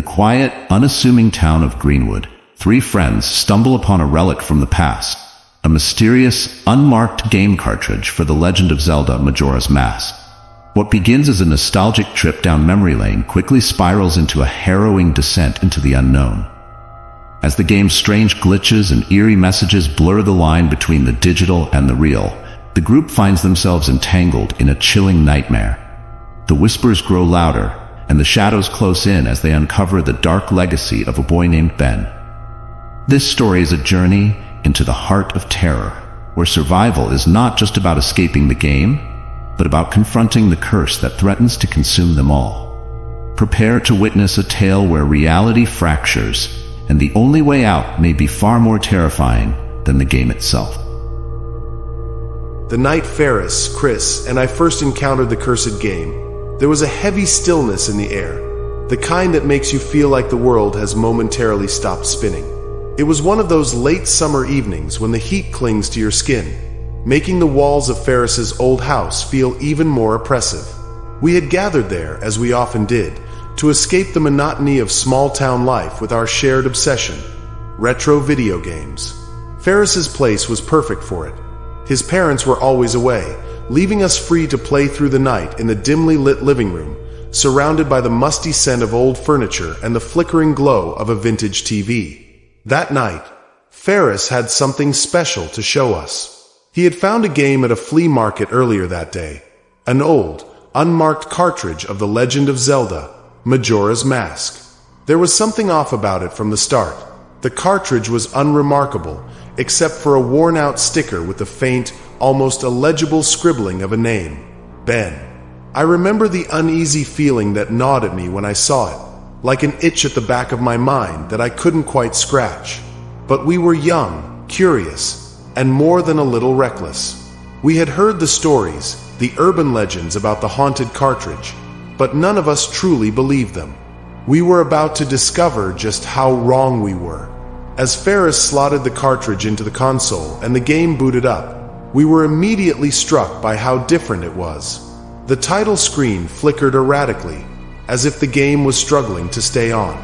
the quiet, unassuming town of Greenwood, three friends stumble upon a relic from the past, a mysterious, unmarked game cartridge for The Legend of Zelda: Majora's Mask. What begins as a nostalgic trip down memory lane quickly spirals into a harrowing descent into the unknown. As the game's strange glitches and eerie messages blur the line between the digital and the real, the group finds themselves entangled in a chilling nightmare. The whispers grow louder, and the shadows close in as they uncover the dark legacy of a boy named Ben. This story is a journey into the heart of terror, where survival is not just about escaping the game, but about confronting the curse that threatens to consume them all. Prepare to witness a tale where reality fractures, and the only way out may be far more terrifying than the game itself. The night Ferris, Chris, and I first encountered the cursed game, there was a heavy stillness in the air, the kind that makes you feel like the world has momentarily stopped spinning. It was one of those late summer evenings when the heat clings to your skin, making the walls of Ferris's old house feel even more oppressive. We had gathered there, as we often did, to escape the monotony of small-town life with our shared obsession, retro video games. Ferris's place was perfect for it. His parents were always away, leaving us free to play through the night in the dimly lit living room, surrounded by the musty scent of old furniture and the flickering glow of a vintage TV. That night, Ferris had something special to show us. He had found a game at a flea market earlier that day, an old, unmarked cartridge of The Legend of Zelda: Majora's Mask. There was something off about it from the start. The cartridge was unremarkable, except for a worn-out sticker with the faint, almost illegible scribbling of a name: Ben. I remember the uneasy feeling that gnawed at me when I saw it, like an itch at the back of my mind that I couldn't quite scratch. But we were young, curious, and more than a little reckless. We had heard the stories, the urban legends about the haunted cartridge, but none of us truly believed them. We were about to discover just how wrong we were. As Ferris slotted the cartridge into the console and the game booted up, we were immediately struck by how different it was. The title screen flickered erratically, as if the game was struggling to stay on.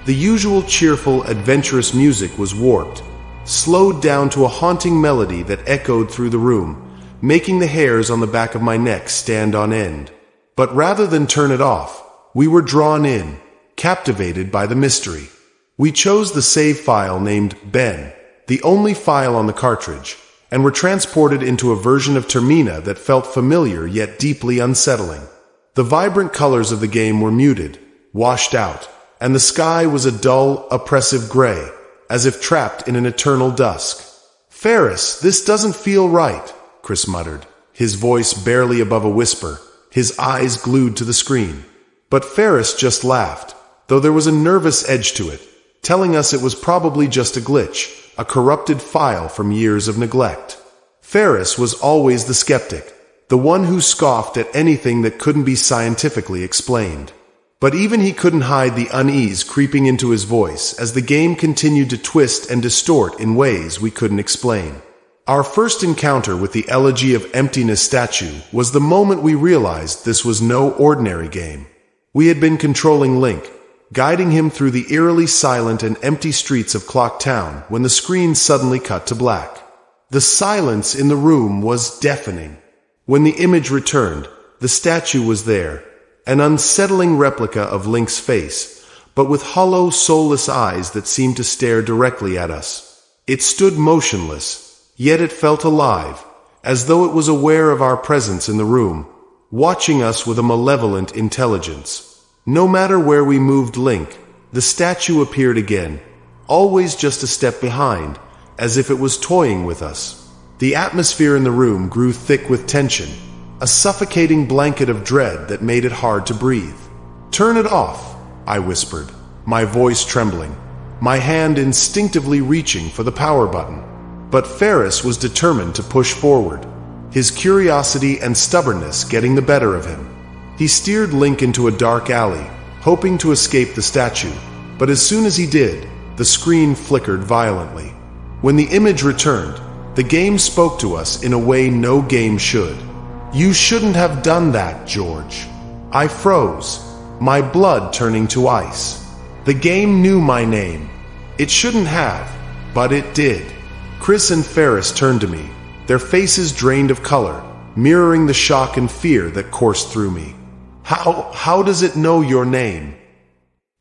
The usual cheerful, adventurous music was warped, slowed down to a haunting melody that echoed through the room, making the hairs on the back of my neck stand on end. But rather than turn it off, we were drawn in, captivated by the mystery. We chose the save file named Ben, the only file on the cartridge, and were transported into a version of Termina that felt familiar yet deeply unsettling. The vibrant colors of the game were muted, washed out, and the sky was a dull, oppressive gray, as if trapped in an eternal dusk. "Ferris, this doesn't feel right," Chris muttered, his voice barely above a whisper, his eyes glued to the screen. But Ferris just laughed, though there was a nervous edge to it, telling us it was probably just a glitch, a corrupted file from years of neglect. Ferris was always the skeptic, the one who scoffed at anything that couldn't be scientifically explained. But even he couldn't hide the unease creeping into his voice as the game continued to twist and distort in ways we couldn't explain. Our first encounter with the Elegy of Emptiness statue was the moment we realized this was no ordinary game. We had been controlling Link, guiding him through the eerily silent and empty streets of Clock Town when the screen suddenly cut to black. The silence in the room was deafening. When the image returned, the statue was there, an unsettling replica of Link's face, but with hollow, soulless eyes that seemed to stare directly at us. It stood motionless, yet it felt alive, as though it was aware of our presence in the room, watching us with a malevolent intelligence. No matter where we moved Link, the statue appeared again, always just a step behind, as if it was toying with us. The atmosphere in the room grew thick with tension, a suffocating blanket of dread that made it hard to breathe. "Turn it off," I whispered, my voice trembling, my hand instinctively reaching for the power button. But Ferris was determined to push forward, his curiosity and stubbornness getting the better of him. He steered Link into a dark alley, hoping to escape the statue, but as soon as he did, the screen flickered violently. When the image returned, the game spoke to us in a way no game should. "You shouldn't have done that, George." I froze, my blood turning to ice. The game knew my name. It shouldn't have, but it did. Chris and Ferris turned to me, their faces drained of color, mirroring the shock and fear that coursed through me. How does it know your name?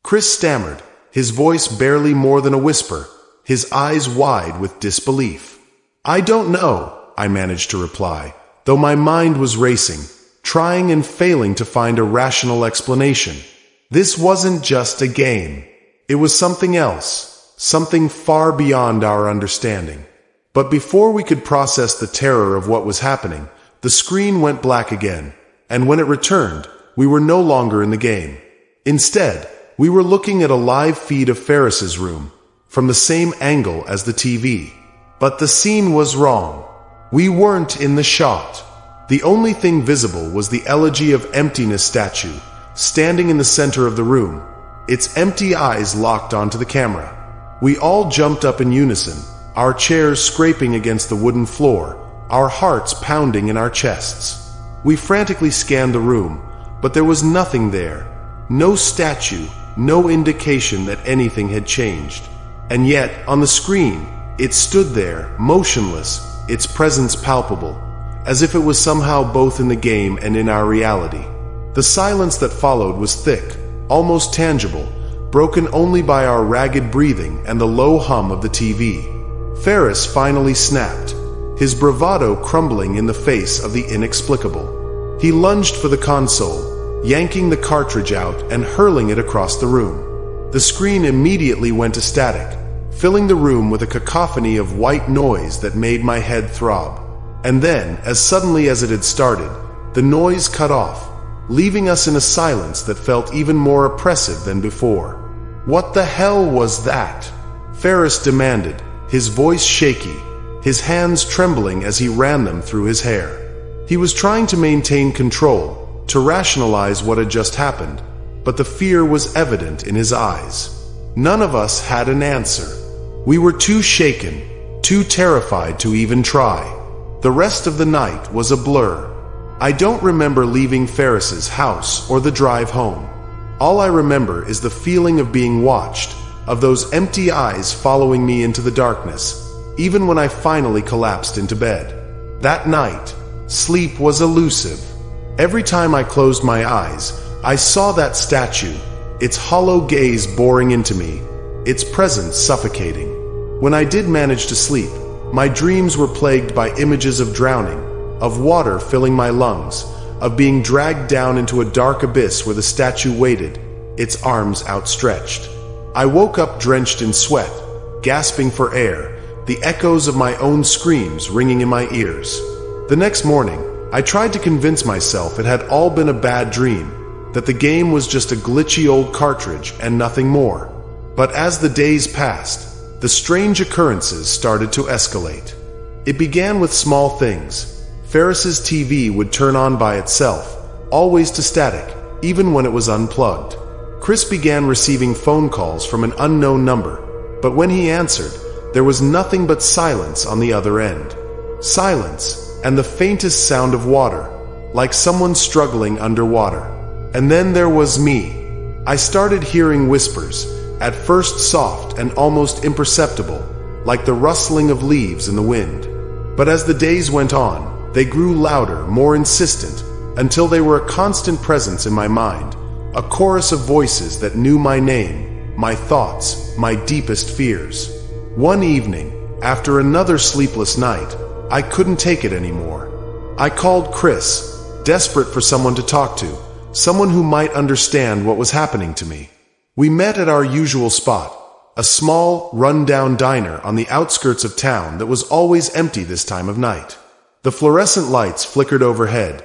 Chris stammered, his voice barely more than a whisper, his eyes wide with disbelief. I don't know, I managed to reply, though my mind was racing, trying and failing to find a rational explanation. This wasn't just a game. It was something else, something far beyond our understanding. But before we could process the terror of what was happening, the screen went black again, and when it returned, we were no longer in the game. Instead, we were looking at a live feed of Ferris's room, from the same angle as the TV. But the scene was wrong. We weren't in the shot. The only thing visible was the Elegy of Emptiness statue, standing in the center of the room, its empty eyes locked onto the camera. We all jumped up in unison, our chairs scraping against the wooden floor, our hearts pounding in our chests. We frantically scanned the room, but there was nothing there. No statue, no indication that anything had changed. And yet, on the screen, it stood there, motionless, its presence palpable, as if it was somehow both in the game and in our reality. The silence that followed was thick, almost tangible, broken only by our ragged breathing and the low hum of the TV. Ferris finally snapped, his bravado crumbling in the face of the inexplicable. He lunged for the console, yanking the cartridge out and hurling it across the room. The screen immediately went to static, filling the room with a cacophony of white noise that made my head throb. And then, as suddenly as it had started, the noise cut off, leaving us in a silence that felt even more oppressive than before. What the hell was that? Ferris demanded, his voice shaky, his hands trembling as he ran them through his hair. He was trying to maintain control, to rationalize what had just happened, but the fear was evident in his eyes. None of us had an answer. We were too shaken, too terrified to even try. The rest of the night was a blur. I don't remember leaving Ferris's house or the drive home. All I remember is the feeling of being watched, of those empty eyes following me into the darkness, even when I finally collapsed into bed. That night, sleep was elusive. Every time I closed my eyes, I saw that statue, its hollow gaze boring into me, its presence suffocating. When I did manage to sleep, my dreams were plagued by images of drowning, of water filling my lungs, of being dragged down into a dark abyss where the statue waited, its arms outstretched. I woke up drenched in sweat, gasping for air, the echoes of my own screams ringing in my ears. The next morning, I tried to convince myself it had all been a bad dream, that the game was just a glitchy old cartridge and nothing more. But as the days passed, the strange occurrences started to escalate. It began with small things. Ferris's TV would turn on by itself, always to static, even when it was unplugged. Chris began receiving phone calls from an unknown number, but when he answered, there was nothing but silence on the other end. Silence, and the faintest sound of water, like someone struggling underwater. And then there was me. I started hearing whispers, at first soft and almost imperceptible, like the rustling of leaves in the wind. But as the days went on, they grew louder, more insistent, until they were a constant presence in my mind, a chorus of voices that knew my name, my thoughts, my deepest fears. One evening, after another sleepless night, I couldn't take it anymore. I called Chris, desperate for someone to talk to, someone who might understand what was happening to me. We met at our usual spot, a small, run-down diner on the outskirts of town that was always empty this time of night. The fluorescent lights flickered overhead,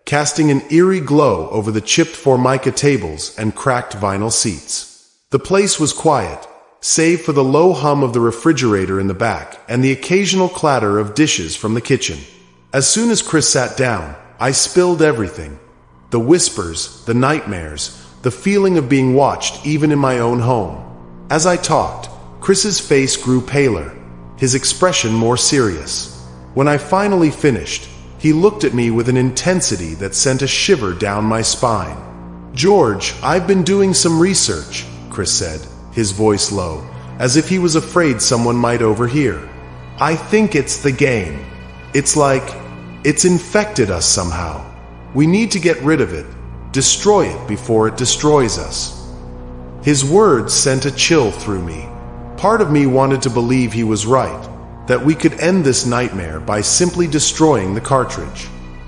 casting an eerie glow over the chipped formica tables and cracked vinyl seats. The place was quiet, save for the low hum of the refrigerator in the back and the occasional clatter of dishes from the kitchen. As soon as Chris sat down, I spilled everything. The whispers, the nightmares, the feeling of being watched even in my own home. As I talked, Chris's face grew paler, his expression more serious. When I finally finished, he looked at me with an intensity that sent a shiver down my spine. "George, I've been doing some research," Chris said. his voice low, as if he was afraid someone might overhear. "I think it's the game. It's like it's infected us somehow. We need to get rid of it, destroy it before it destroys us." His words sent a chill through me. Part of me wanted to believe he was right, that we could end this nightmare by simply destroying the cartridge.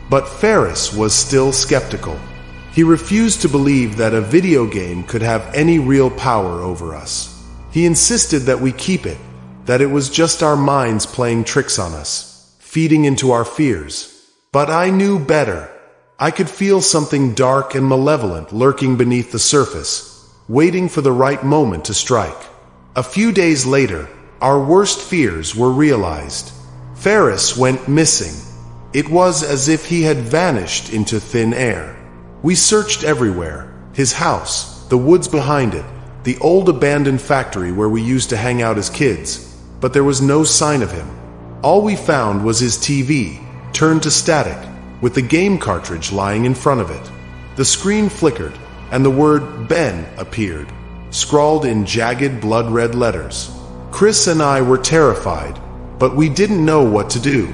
But Ferris was still skeptical. He refused to believe that a video game could have any real power over us. He insisted that we keep it, that it was just our minds playing tricks on us, feeding into our fears. But I knew better. I could feel something dark and malevolent lurking beneath the surface, waiting for the right moment to strike. A few days later, our worst fears were realized. Ferris went missing. It was as if he had vanished into thin air. We searched everywhere: his house, the woods behind it, the old abandoned factory where we used to hang out as kids, but there was no sign of him. All we found was his TV, turned to static, with the game cartridge lying in front of it. The screen flickered, and the word Ben appeared, scrawled in jagged blood-red letters. Chris and I were terrified, but we didn't know what to do.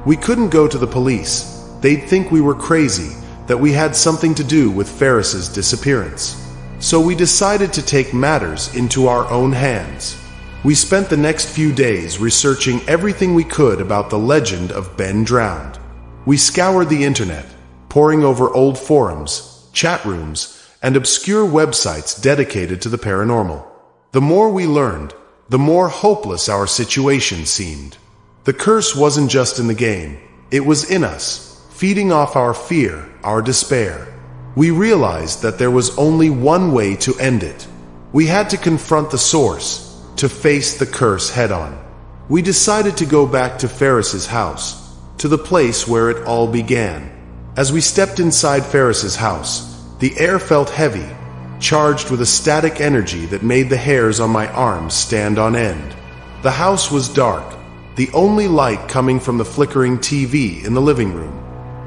We couldn't go to the police. They'd think we were crazy, that we had something to do with Ferris's disappearance. So we decided to take matters into our own hands. We spent the next few days researching everything we could about the legend of Ben Drowned. We scoured the internet, poring over old forums, chat rooms, and obscure websites dedicated to the paranormal. The more we learned, the more hopeless our situation seemed. The curse wasn't just in the game, it was in us, feeding off our fear, our despair. We realized that there was only one way to end it. We had to confront the source, to face the curse head-on. We decided to go back to Ferris's house, to the place where it all began. As we stepped inside Ferris's house, the air felt heavy, charged with a static energy that made the hairs on my arms stand on end. The house was dark, the only light coming from the flickering TV in the living room.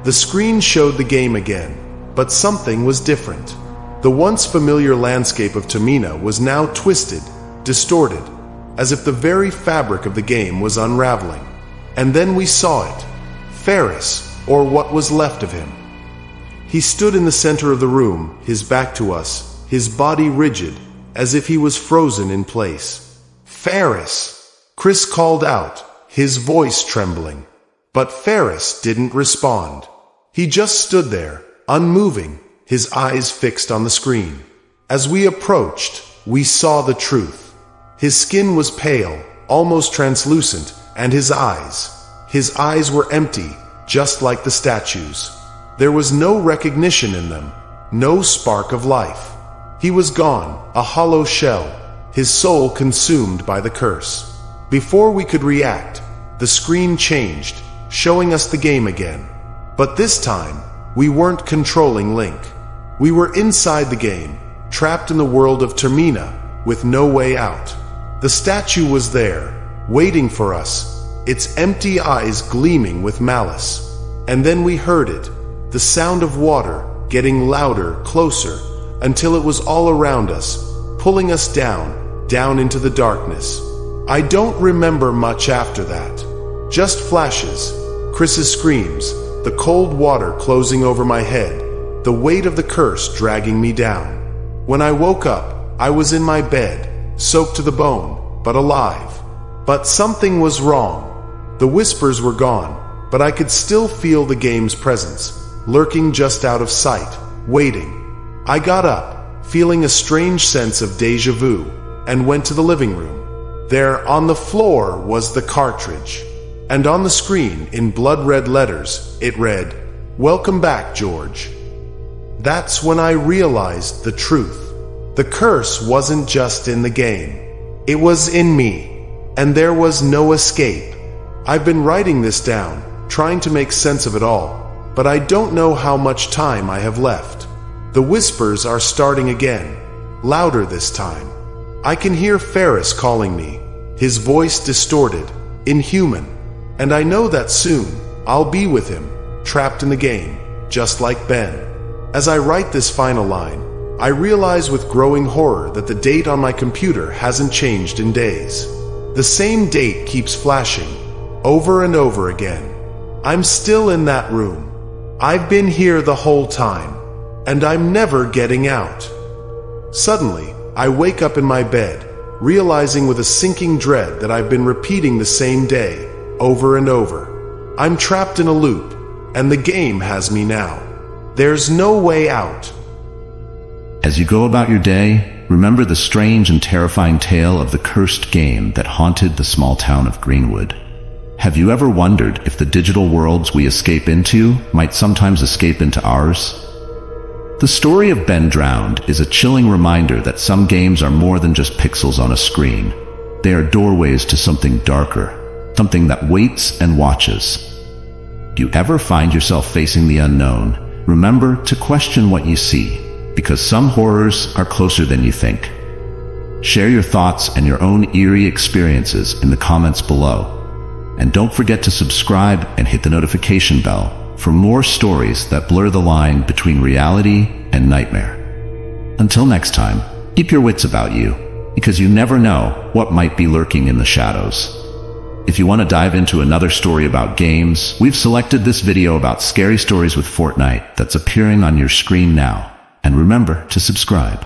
The screen showed the game again, but something was different. The once familiar landscape of Tamina was now twisted, distorted, as if the very fabric of the game was unraveling. And then we saw it. Ferris, or what was left of him. He stood in the center of the room, his back to us, his body rigid, as if he was frozen in place. "Ferris!" Chris called out, his voice trembling. But Ferris didn't respond. He just stood there, unmoving, his eyes fixed on the screen. As we approached, we saw the truth. His skin was pale, almost translucent, and his eyes were empty, just like the statues. There was no recognition in them, no spark of life. He was gone, a hollow shell, his soul consumed by the curse. Before we could react, the screen changed, showing us the game again. But this time, we weren't controlling Link. We were inside the game, trapped in the world of Termina, with no way out. The statue was there, waiting for us, its empty eyes gleaming with malice. And then we heard it, the sound of water, getting louder, closer, until it was all around us, pulling us down into the darkness. I don't remember much after that. Just flashes, Chris's screams, the cold water closing over my head, the weight of the curse dragging me down. When I woke up, I was in my bed, soaked to the bone, but alive. But something was wrong. The whispers were gone, but I could still feel the game's presence, lurking just out of sight, waiting. I got up, feeling a strange sense of déjà vu, and went to the living room. There, on the floor, was the cartridge. And on the screen, in blood-red letters, it read, "Welcome back, George." That's when I realized the truth. The curse wasn't just in the game. It was in me, and there was no escape. I've been writing this down, trying to make sense of it all, but I don't know how much time I have left. The whispers are starting again, louder this time. I can hear Ferris calling me, his voice distorted, inhuman, and I know that soon I'll be with him, trapped in the game, just like Ben. As I write this final line, I realize with growing horror that the date on my computer hasn't changed in days. The same date keeps flashing, over and over again. I'm still in that room. I've been here the whole time, and I'm never getting out. Suddenly, I wake up in my bed, realizing with a sinking dread that I've been repeating the same day, over and over. I'm trapped in a loop, and the game has me now. There's no way out. As you go about your day, remember the strange and terrifying tale of the cursed game that haunted the small town of Greenwood. Have you ever wondered if the digital worlds we escape into might sometimes escape into ours? The story of Ben Drowned is a chilling reminder that some games are more than just pixels on a screen. They are doorways to something darker, something that waits and watches. Do you ever find yourself facing the unknown? Remember to question what you see, because some horrors are closer than you think. Share your thoughts and your own eerie experiences in the comments below. And don't forget to subscribe and hit the notification bell for more stories that blur the line between reality and nightmare. Until next time, keep your wits about you, because you never know what might be lurking in the shadows. If you want to dive into another story about games, we've selected this video about scary stories with Fortnite that's appearing on your screen now. And remember to subscribe.